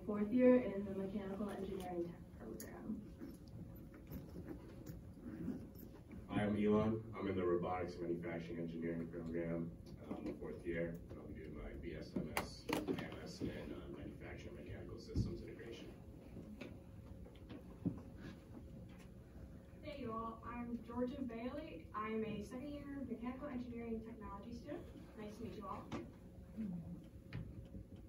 Fourth year in the mechanical engineering tech program. Hi, I'm Elon. I'm in the robotics manufacturing engineering program. I'm a fourth year, and I'll be doing my BSMS, MS in manufacturing mechanical systems integration. Hey you all, I'm Georgia Bailey. I'm a second year mechanical engineering technology student. Nice to meet you all.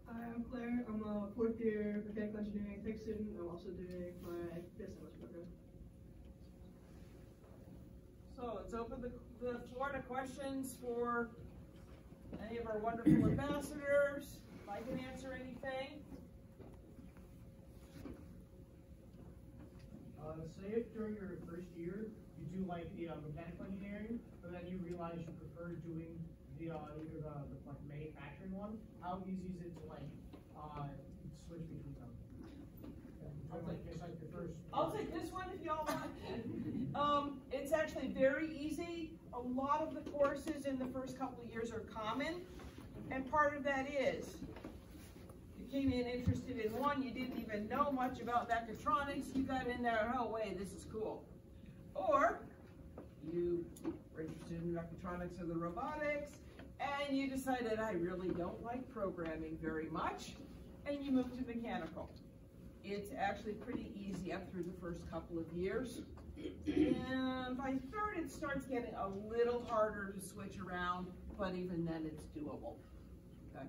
Hi, I'm Claire. I'm a fourth year mechanical engineering tech student. I'm also doing my BSMS program. So let's open the floor to questions for any of our wonderful ambassadors. If I can answer anything. Say if during your first year you do like the mechanical engineering, but then you realize you prefer doing the either the like manufacturing one. How easy is it to like switch between them? I'll take this one if y'all want. It's actually very easy. A lot of the courses in the first couple of years are common, and part of that is you came in interested in one, you didn't even know much about mechatronics, you got in there, oh wait, this is cool. Or you were interested in mechatronics or the robotics, and you decided I really don't like programming very much, and you moved to mechanical. It's actually pretty easy up through the first couple of years. And by third, it starts getting a little harder to switch around, but even then it's doable. Okay.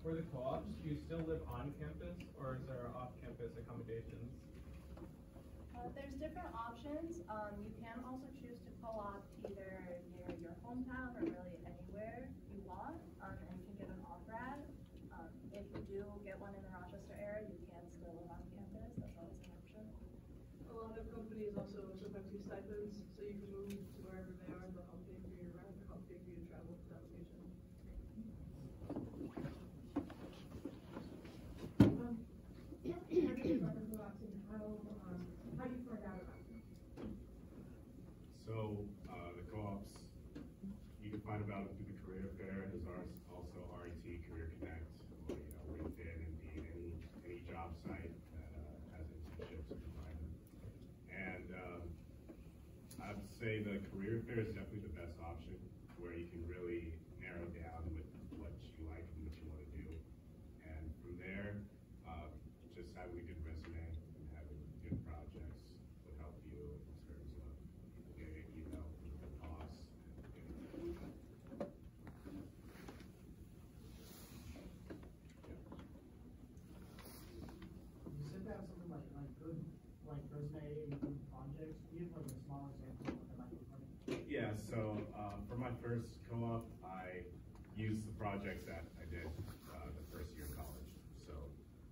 For the co-ops, do you still live on campus, or is there off-campus accommodations? There's different options. You can also choose to co-op either near your hometown or really anywhere you want, and you can get an off-rad. If you do get one in the Rochester area, you can still live on campus. That's always an option. A lot of companies also sometimes use stipends, so you can move to wherever they are and they'll help pay for your rent, they'll help pay for you to travel to that location. How do you find out about them? So the co-ops, you can find about them through the career fair. There's also RIT Career Connect, or LinkedIn, Indeed, any job site that has internships you can find them. And I would say the career fair is definitely the best option, where you can really narrow down with what you like and what you want to do. And from there, just having a good resume and having good projects would help you in terms of getting the costs. You said that something like good resume and good projects. Do you have like a small example of what that might look like? Yeah, so for my first co-op, I used the projects that I did the first year of college. So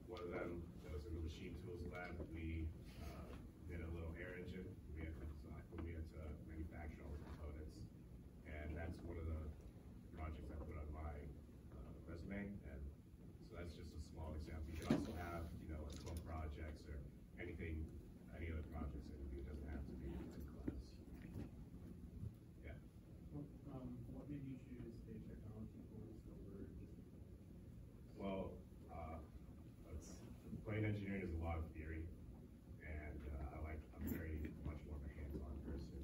one of them that was in the machine tools lab, we did a little air engine. We had to design, we had to manufacture all the components, and that's one of the projects I put on my resume. And so that's just a small example. You can also have like 12 projects or anything, any other projects that you do. It doesn't have to be in class. Yeah. What made you choose the technology course over just? Well, playing engineering is a lot of theory, and I'm very much more of a hands-on person.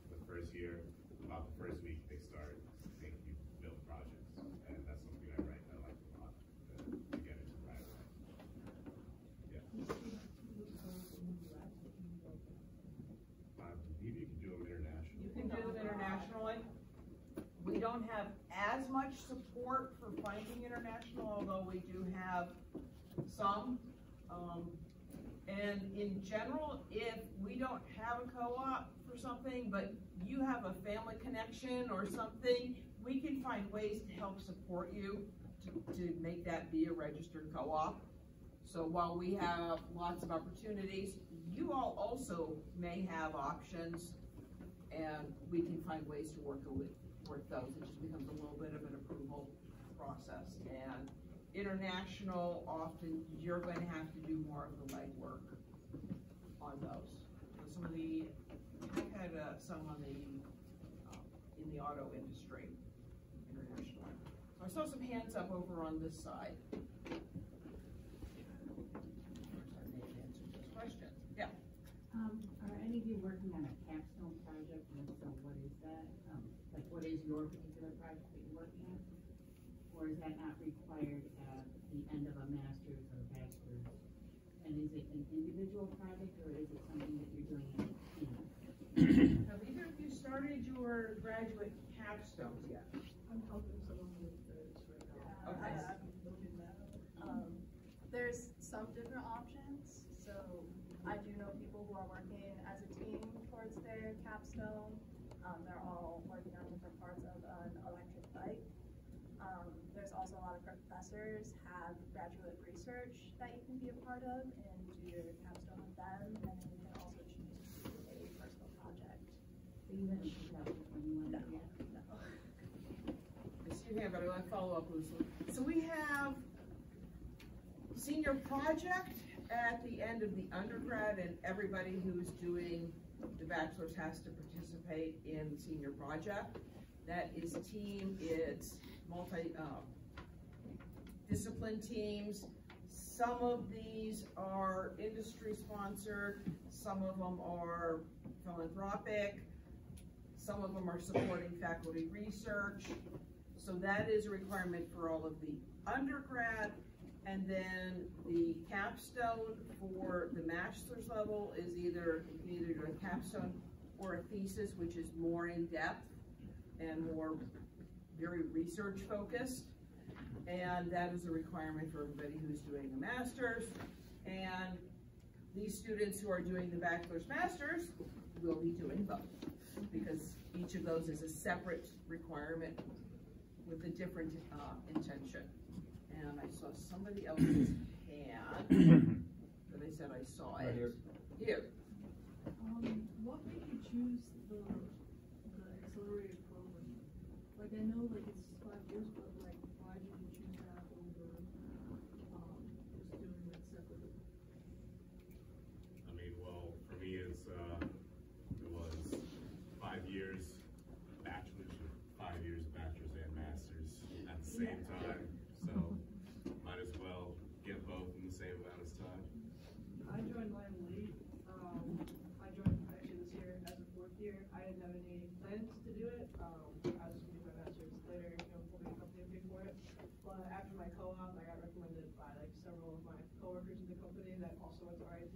The first year, about the first week, they start making you build projects, and that's something I like a lot to get into right away. Yeah. I believe you can do them internationally. You can do them internationally. We don't have as much support for finding international, although we do have some. And in general, if we don't have a co-op for something, but you have a family connection or something, we can find ways to help support you to make that be a registered co-op. So while we have lots of opportunities, you all also may have options, and we can find ways to work those. It just becomes a little bit of an approval process. And international, often you're going to have to do more of the legwork on those. So some of the, I had some on the in the auto industry internationally. So I saw some hands up over on this side. Questions? Yeah. Are any of you working on a capstone project? And if so, what is that? Like, what is your particular project that you're working on? Or is that not required at the end of a master's or a bachelor's? And is it an individual project or is it something that you're doing in a team? Have either of you started your graduate capstones yet? I'm helping someone with this right now. Okay. I'm looking that up. There's some different options. So I do know people who are working as a team towards their capstone. They're all working on different parts of an electric bike. There's also a lot of professors have graduate research that you can be a part of and do your capstone with them. And then you can also choose to do a personal project. So you haven't picked out which one you want No, yet? no. I see your hand, but I want to follow up loosely. So we have senior project at the end of the undergrad, and everybody who's doing the bachelor's has to participate in senior project. That is team, it's discipline teams. Some of these are industry sponsored, some of them are philanthropic, some of them are supporting faculty research. So that is a requirement for all of the undergrad. And then the capstone for the master's level is either a capstone or a thesis, which is more in depth and more very research focused. And that is a requirement for everybody who's doing a master's. And these students who are doing the bachelor's master's will be doing both, because each of those is a separate requirement with a different intention. And I saw somebody else's hand that I said I saw it. Right Here. What made you choose the accelerated program? Like, I know like it's 5 years, but like why did you choose that over just doing that separately? I mean, well, for me, it was 5 years bachelor's, 5 years bachelor's and master's at the same time. So might as well get both in the same amount of time. I joined mine late. I joined actually this year as a 4th year. I didn't have any plans to do it. I was going to do my master's later, hopefully a company would pay for it. But after my co-op, I got recommended by like several of my coworkers in the company that also went to RIT.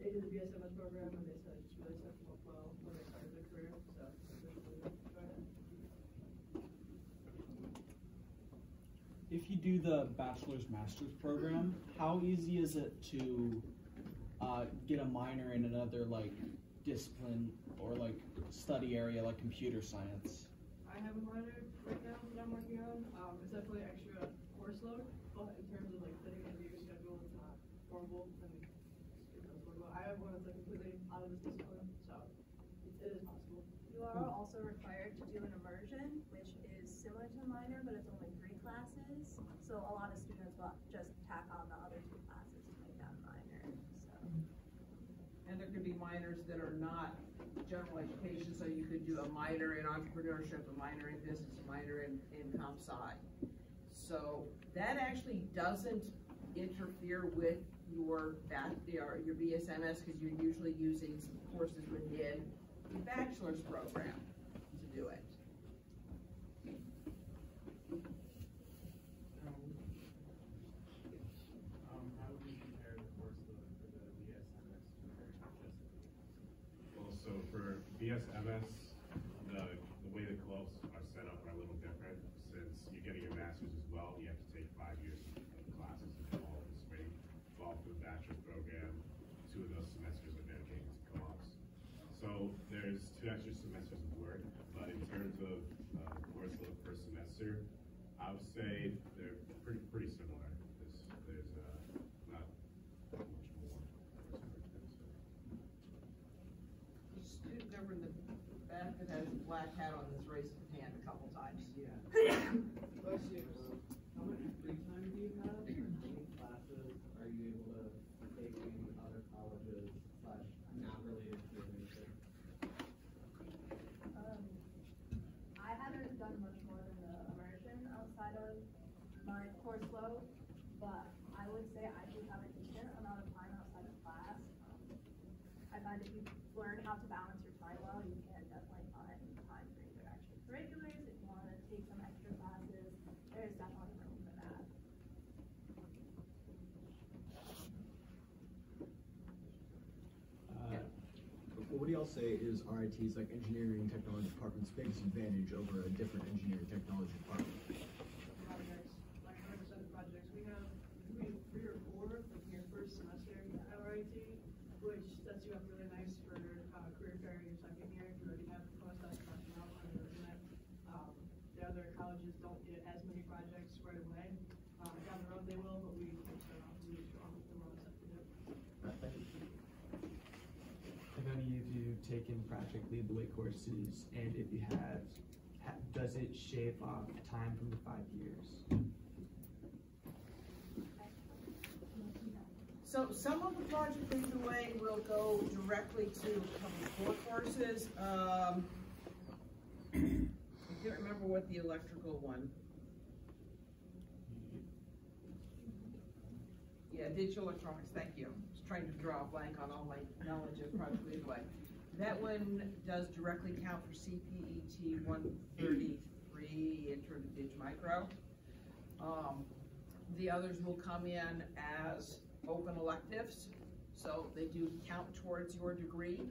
They did the BSMS program and they said it just really set them up well when they started their career. So I officially joined it. If you do the bachelor's master's program, how easy is it to get a minor in another like discipline or like study area like computer science? I have a minor right now that I'm working on. It's definitely extra course load, but in terms of like fitting into your schedule, it's not horrible. And I have one that's like completely out of this discipline, so it is possible. You are also required to do an immersion, which is similar to a minor, but it's only 3 classes. So a lot of students will just tack on the other 2 classes to make that minor. So. And there could be minors that are not general education, so you could do a minor in entrepreneurship, a minor in business, a minor in comp sci. So that actually doesn't interfere with your BSMS, because you're usually using some courses within the bachelor's program to do it. How would you compare the course load for the BSMS compared to just the Well, so for BSMS, the way the clubs are set up are a little different. Since you're getting your master's as well, you have to take 5 years of classes all in spring. While for the bachelor's program, 2 of those semesters are dedicated to co-ops. So there's 2 extra semesters of work, but in terms of course load per semester, I would say they're pretty similar. There's not much more. The student over in the back that has a black hat on has raised his hand a couple times. Yeah. Question, how much free time do you have, and how many classes are you able to take in other colleges / not related to your major? I haven't done much more than the immersion outside of but I would say I do have a decent amount of time outside of class. I find if you learn how to balance your time well, you can definitely find time for either extracurriculars. If you want to take some extra classes, there's definitely room for that. What do y'all say is RIT's like engineering technology department's biggest advantage over a different engineering technology department? Projects, like 100% of projects. We have maybe 3 or 4 in your first semester at RIT, which sets you up really nice for career fair in your second year. You already have most of that national on your resume. The other colleges don't get as many projects right away. Down the road they will, but we start off really strong with the ones that we do. Have any of you taken Project Lead the Way courses, and if you have, does it shave off time from the 5 years? So some of the Project Lead the Way will go directly to public core courses. I can't remember what the electrical one. Yeah, digital electronics, thank you. I was trying to draw a blank on all my knowledge of Project Lead the Way. That one does directly count for CPET 133 Intro to Dig Micro. The others will come in as open electives, so they do count towards your degree.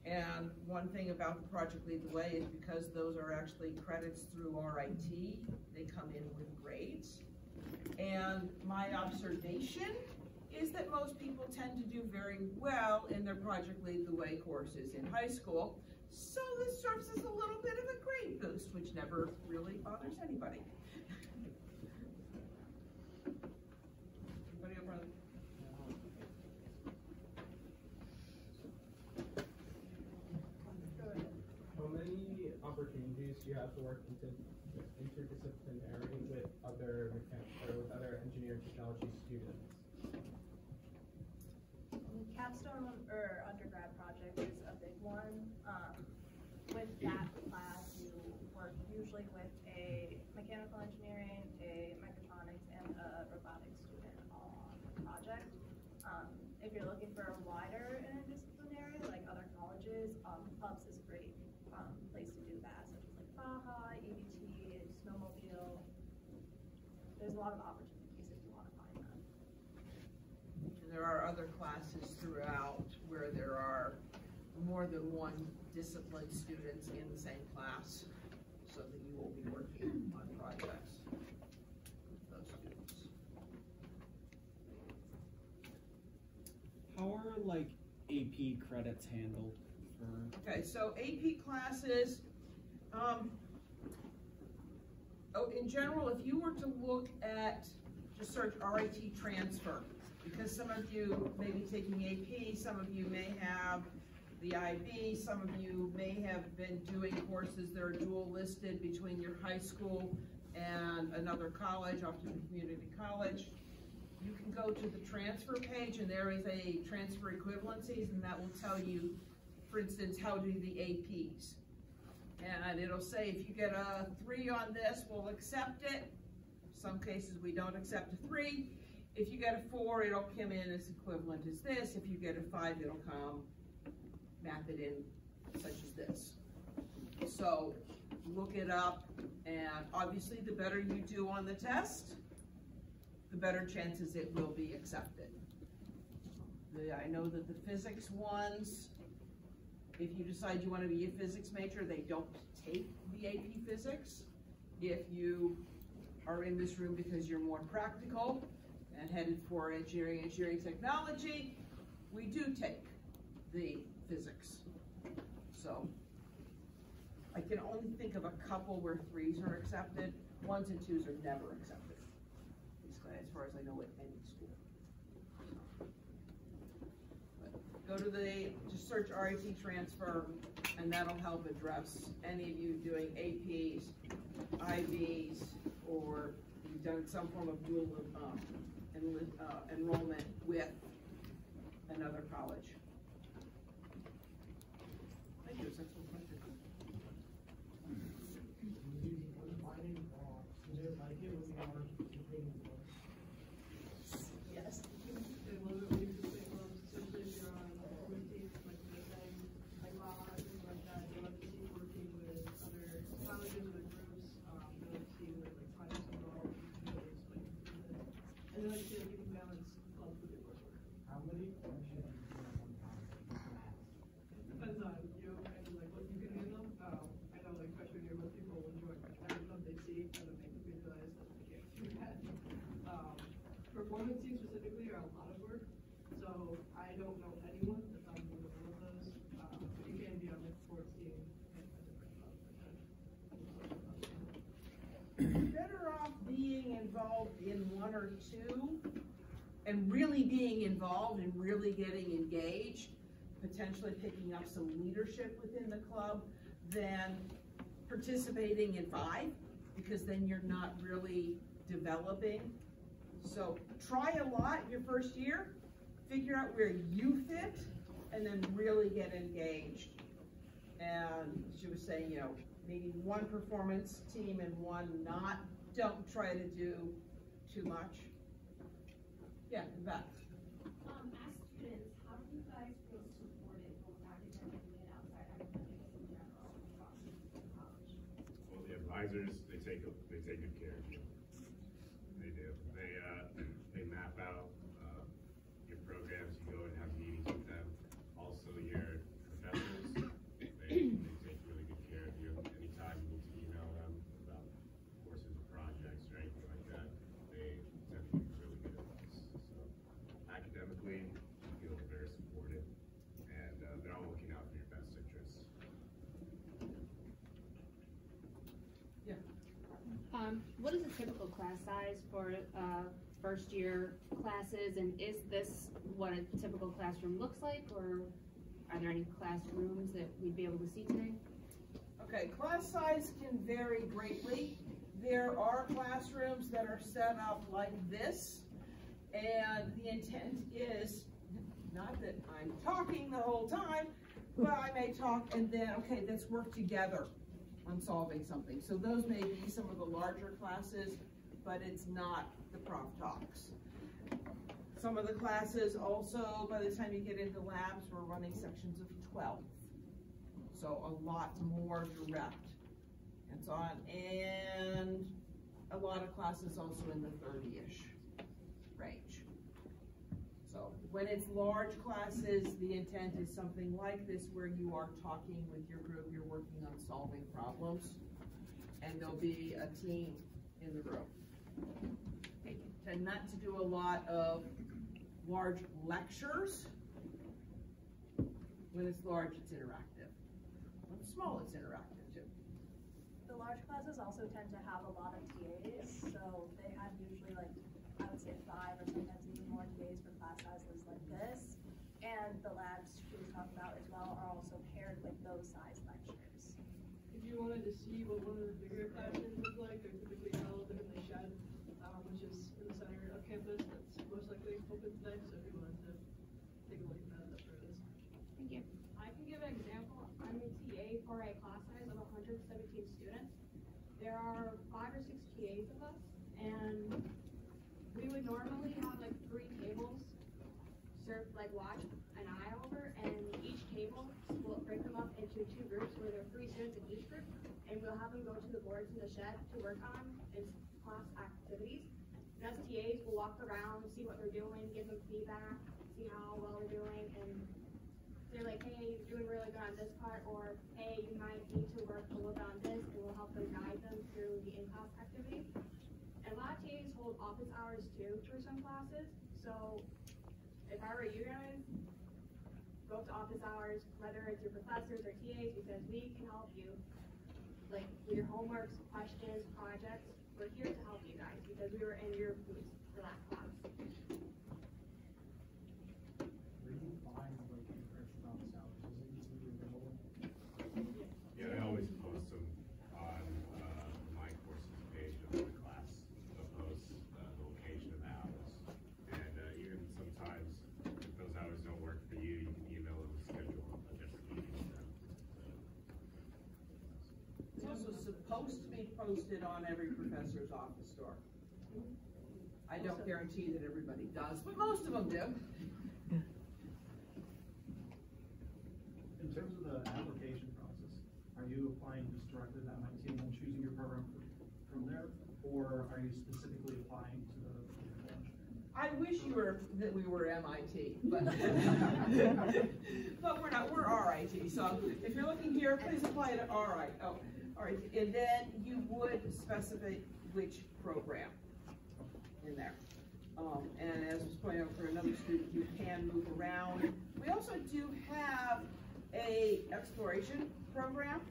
And one thing about the Project Lead the Way is because those are actually credits through RIT, they come in with grades. And my observation is that most people tend to do very well in their Project Lead the Way courses in high school. So this serves as a little bit of a grade boost, which never really bothers anybody. Anybody over on? How many opportunities do you have to work interdisciplinary with other engineering technology students? Capstone or undergrad project is a big one. With that class, you work usually with a mechanical engineering, a mechatronics, and a robotics student all on the project. If you're looking for a wider interdisciplinary, like other colleges, Hubs is a great place to do that, such as like Baja, EBT, Snowmobile. There's a lot of opportunities if you want to find them. And there are other classes throughout where there are more than one discipline students in the same class, so that you will be working on projects with those students. How are like AP credits handled for? Okay, so AP classes, in general, if you were to look at, just search RIT transfer, because some of you may be taking AP, some of you may have the IB, some of you may have been doing courses that are dual listed between your high school and another college, often a community college. You can go to the transfer page and there is a transfer equivalencies, and that will tell you, for instance, how to do the APs. And it'll say if you get a 3 on this, we'll accept it. Some cases we don't accept a 3. If you get a 4, it'll come in as equivalent as this. If you get a 5, it'll come, map it in such as this. So look it up, and obviously the better you do on the test, the better chances it will be accepted. I know that the physics ones, if you decide you want to be a physics major, they don't take the AP physics. If you are in this room because you're more practical and headed for engineering technology, we do take the physics. So I can only think of a couple where 3s are accepted. 1s and 2s are never accepted, as far as I know, at any school. Go to just search RIT transfer, and that'll help address any of you doing APs, IBs, or you've done some form of dual enrollment with another college. Thank you. That's what I'm Did you like it when you were really like to see if you can balance clubs with your coursework. How many questions? Depends on you and like what you can handle. I know like freshman year, most people will enjoy every club they see, and then they quickly realize that they can't do that. Performance teams specifically are a lot of work, so I don't know anyone that's on one of those. But you can be on the sports team and a different club. You're better off being involved in one or two and really being involved and really getting engaged, potentially picking up some leadership within the club than participating in 5, because then you're not really developing. So try a lot your first year, figure out where you fit, and then really get engaged. And she was saying, you know, maybe one performance team and one not. Don't try to do too much. Yeah, Beth. As students, how do you guys feel supported both academically and outside academics in general across college? Well, the advisors, they take good care of you. They do. They map out your programs. You go and have meetings with them. Also, your professors, they take really good care of you. Anytime you need to email them about courses or projects or anything like that, they tend to give really good advice. So academically, you feel very supported, and they're all looking out for your best interests. Yeah. What is a typical class size for first year classes, and is this what a typical classroom looks like, or are there any classrooms that we'd be able to see today? Okay, class size can vary greatly. There are classrooms that are set up like this, and the intent is, not that I'm talking the whole time, but I may talk and then, okay, let's work together on solving something. So those may be some of the larger classes, but it's not the prof talks. Some of the classes also, by the time you get into labs, we're running sections of 12. So a lot more direct and so on. And a lot of classes also in the 30-ish range. So when it's large classes, the intent is something like this where you are talking with your group, you're working on solving problems, and there'll be a team in the room. Okay, tend not to do a lot of large lectures. When it's large, it's interactive. When it's small, it's interactive too. The large classes also tend to have a lot of TAs, so they have usually like, I would say 5 or sometimes even more TAs for class sizes like this. And the labs she was talking about as well are also paired with those size lectures. If you wanted to see what one of the bigger classrooms look like, they're typically held in the shed, which is in the center of campus. That's most likely open today, so if you wanted to take a look at that, that's where it is. Thank you. I can give an example. I'm a TA for a class size of 117 students. There are 5 or 6 TAs of us, and we would normally have like 3 tables served, like watch an eye over, and each table we'll break them up into 2 groups where there are 3 students in each group, and we'll have them go to the boards in the shed to work on class activities. And as TAs, we'll walk around, see what they're doing, give them feedback, see how well they're doing, and they're like, hey, you're doing really good on this part, or hey, you might need to work a little bit on this, and we'll help them guide them through the in-class activity. And a lot of TAs hold office hours too for some classes, so if I were you guys, go to office hours, whether it's your professors or TAs, because we can help you, like with your homeworks, questions, projects. We're here to help you guys because we were in your booth for that class. Where do you find like information about the hours? Is it easily available? Yeah, I always post them on my courses page of the class. They'll post the location of the hours. And even sometimes, if those hours don't work for you, you can email them and schedule a different meeting with them. It's also supposed to be posted on every professor's office door. I don't guarantee that everybody does, but most of them do. In terms of the application process, are you applying just directly to MIT and then choosing your program from there, or are you specifically applying to the engineering? I wish that we were MIT, but but we're not. We're RIT. So if you're looking here, please apply to RIT. Oh, all right. And then you would specify which program in there. And as was pointed out for another student, you can move around. We also do have a exploration program.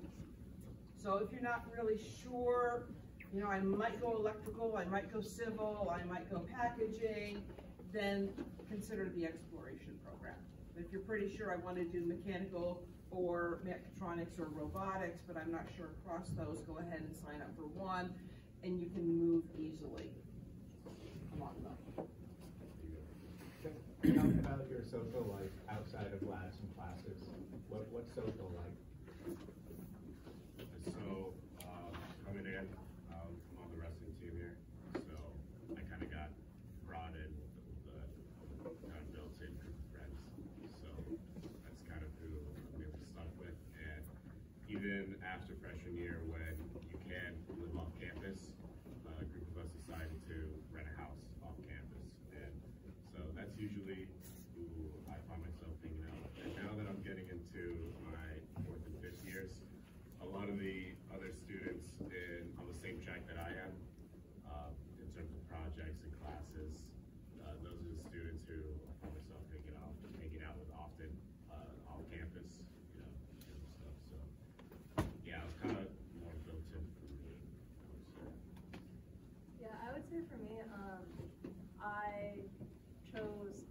So if you're not really sure, you know, I might go electrical, I might go civil, I might go packaging, then consider the exploration program. But if you're pretty sure I want to do mechanical or mechatronics or robotics, but I'm not sure across those, go ahead and sign up for one, and you can move easily among them. Talk about your social life outside of labs and classes. What's social like? So, coming in, I'm on the wrestling team here, so I kind of got brought in with the kind of built-in group of friends. So that's kind of who we were stuck with. And even after freshman year, when you can live off campus, a group of us decided to rent a house off campus. And so that's usually who I find myself hanging out with. And now that I'm getting into my 4th and 5th years, a lot of the other students on the same track that I am, in terms of projects and classes, those are the students who I find myself hanging out with often off campus, you know, and stuff. So yeah, it was kind of more built in for me, I would say. Yeah, I would say for me, I chose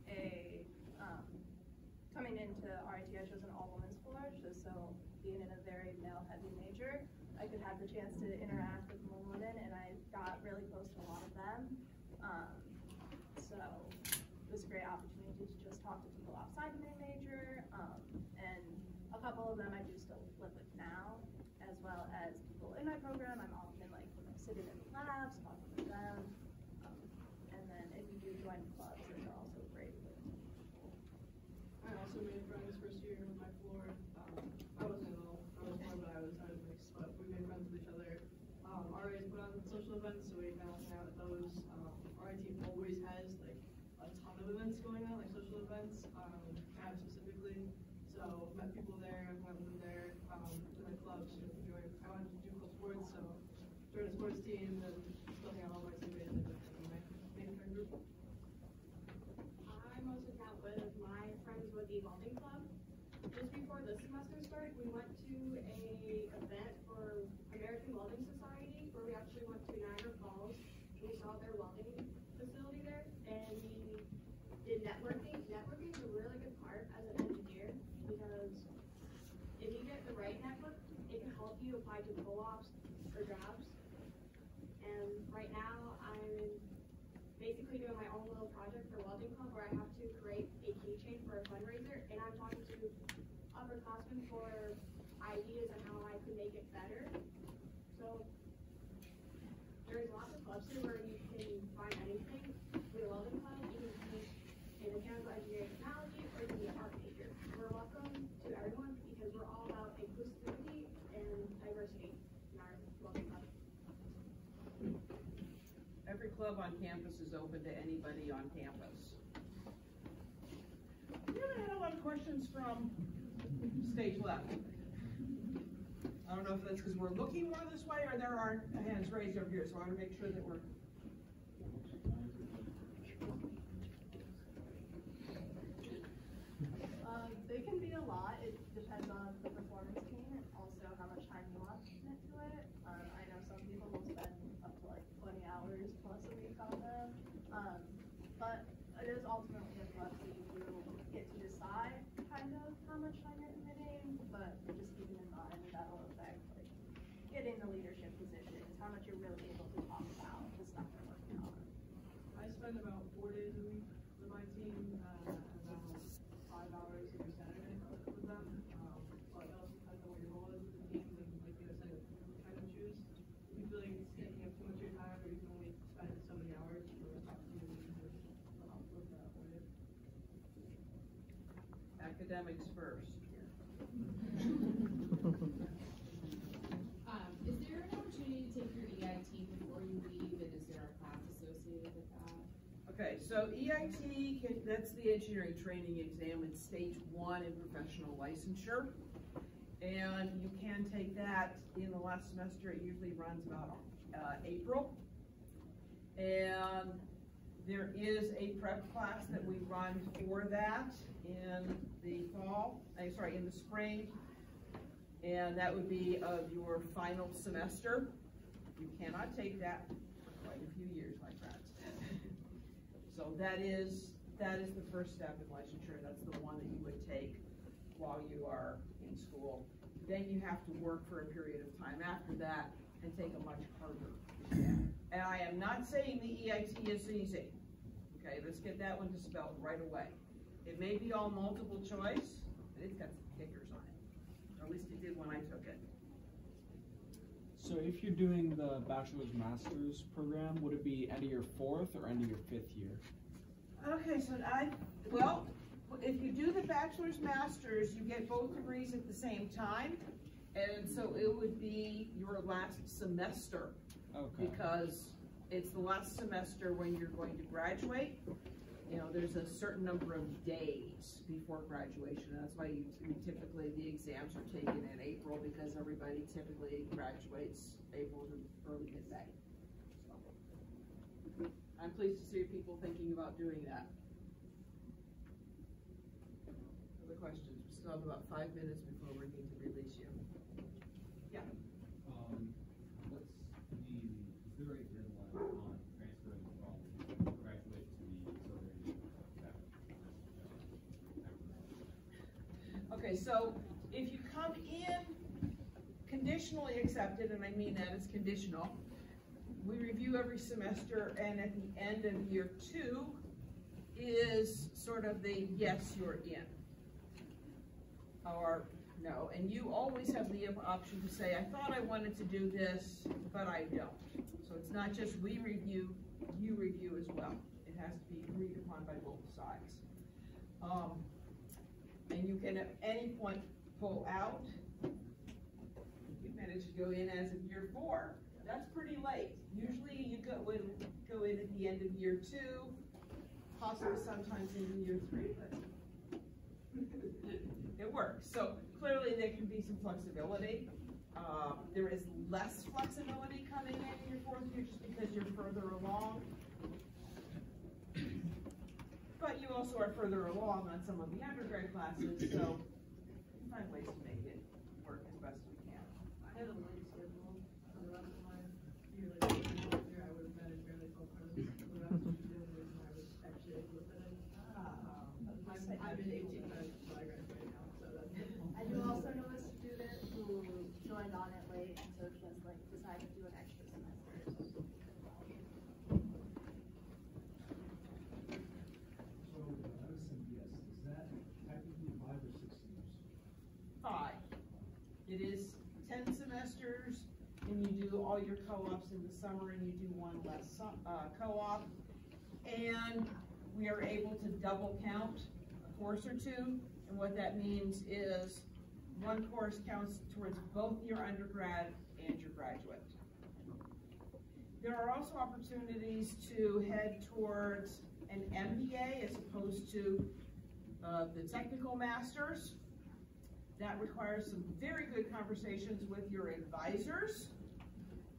coming into RIT, I chose an all-women's floor, just so being in a very male-heavy major, I could have the chance to interact with more women, and I got really close to a lot of them. So it was a great opportunity to just talk to people outside of my major, and a couple of them I do still live with now, as well as people in my program. I'm often like sitting in the labs, talking with them, and then if you do join clubs, those are also great. I also made friends first year with my floor. I wasn't at all. I was more, but I was mixed. But we made friends with each other. RIT put on social events, so we kind of hang out at those. RIT always has like a ton of events going on, like social events, CAB specifically. So met people there, went with them there. Joined clubs. I wanted to do club sports, so joined a sports team and still hang out all my teammates and my main friend group. I mostly count with my friends with the welding club. Just before the semester started, we went to a event for American Welding Society, where we actually went to Niagara Falls. We saw their welding facility there, and we did networking. Networking is a really good part as an engineer, because if you get the right network, it can help you apply to co-ops or jobs. And right now, I'm basically doing my own little project for Welding Club, where I have to create a keychain for a fundraiser, and I'm talking to upperclassmen for ideas on how I could make it better. So there's lots of clubs here where you can find anything with a Welding Club. You can be in mechanical engineering technology, or you can be an art major. We're welcome to everyone, because we're all about inclusivity and diversity in our Welding Club. Every club on campus is open to anybody on campus. We haven't had a lot of questions from stage left. I don't know if that's because we're looking more this way or there aren't hands raised over here, so I want to make sure that we're. They can be a lot. It depends on the performance team and also how much time you want to commit to it. I know some people will spend up to like 20 hours plus a week on them. But it is ultimately a club, so you do get to decide kind of how much time you're committing, but just keeping in mind that'll affect like getting the leadership positions, how much you're really able to talk about the stuff you're working on. I spend about 4 days a week with my team, about 5 hours every Saturday with them. But it also depends on what your goal is with the teams, and like you said, you kind of choose. If you feel like it's taking up too much of your time, or you can only spend so many hours for opportunities, just look that way. Academics first. Is there an opportunity to take your EIT before you leave, and is there a class associated with that? Okay, so EIT, that's the engineering training exam in stage 1 in professional licensure. And you can take that in the last semester. It usually runs about April. And there is a prep class that we run for that in the in the spring. And that would be of your final semester. You cannot take that for quite a few years, my friends. So that is the first step in licensure. That's the one that you would take while you are in school. Then you have to work for a period of time after that and take a much harder exam. And I am not saying the EIT is easy. Okay, let's get that one dispelled right away. It may be all multiple choice, but it's got some kickers on it. Or at least it did when I took it. So if you're doing the bachelor's master's program, would it be end of your 4th or end of your 5th year? Okay, so if you do the bachelor's master's, you get both degrees at the same time. And so it would be your last semester. Okay. Because it's the last semester when you're going to graduate. You know, there's a certain number of days before graduation. And that's why typically the exams are taken in April, because everybody typically graduates April to early mid-May. So, I'm pleased to see people thinking about doing that. Other questions? We still have about 5 minutes before we need to release you. Yeah. Is there a deadline on transferring from graduate to the program? Okay, so if you come in conditionally accepted, and I mean that it's conditional, we review every semester, and at the end of year 2 is sort of the yes, you're in, or no. And you always have the option to say, I thought I wanted to do this, but I don't. So it's not just we review, you review as well. It has to be agreed upon by both sides. And you can at any point pull out. You managed to go in as of year 4. That's pretty late. Usually you go in at the end of year 2, possibly sometimes in year 3, but it works. So clearly there can be some flexibility. There is less flexibility coming in your 4th year just because you're further along. But you also are further along on some of the undergrad classes, so we find ways to make it work as best we can. I had a late schedule for the rest of my year. I would have managed barely 12 credits. The rest of the year, I was actually able to finish. I'm in 18 credits, so I graduated now. So that's I do also know a student who joined on it late, and so just like decided to do an extra semester. It is 10 semesters, and you do all your co-ops in the summer, and you do one less co-op. And we are able to double count a course or 2, and what that means is one course counts towards both your undergrad and your graduate. There are also opportunities to head towards an MBA as opposed to the technical masters. That requires some very good conversations with your advisors,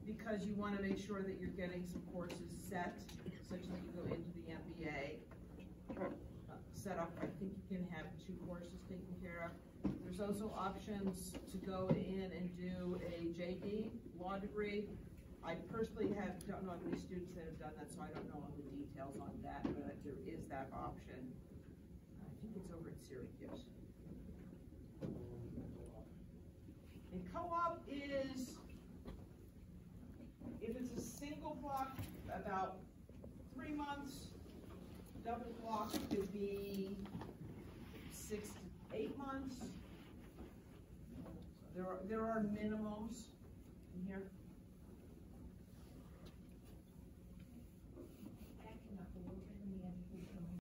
because you want to make sure that you're getting some courses set such that you go into the MBA set up. I think you can have 2 courses taken care of. There's also options to go in and do a JD law degree. I personally don't know of any students that have done that, so I don't know all the details on that, but there is that option. I think it's over at Syracuse. And co-op is, if it's a single block, about 3 months. Double block could be 6 to 8 months. There are minimums.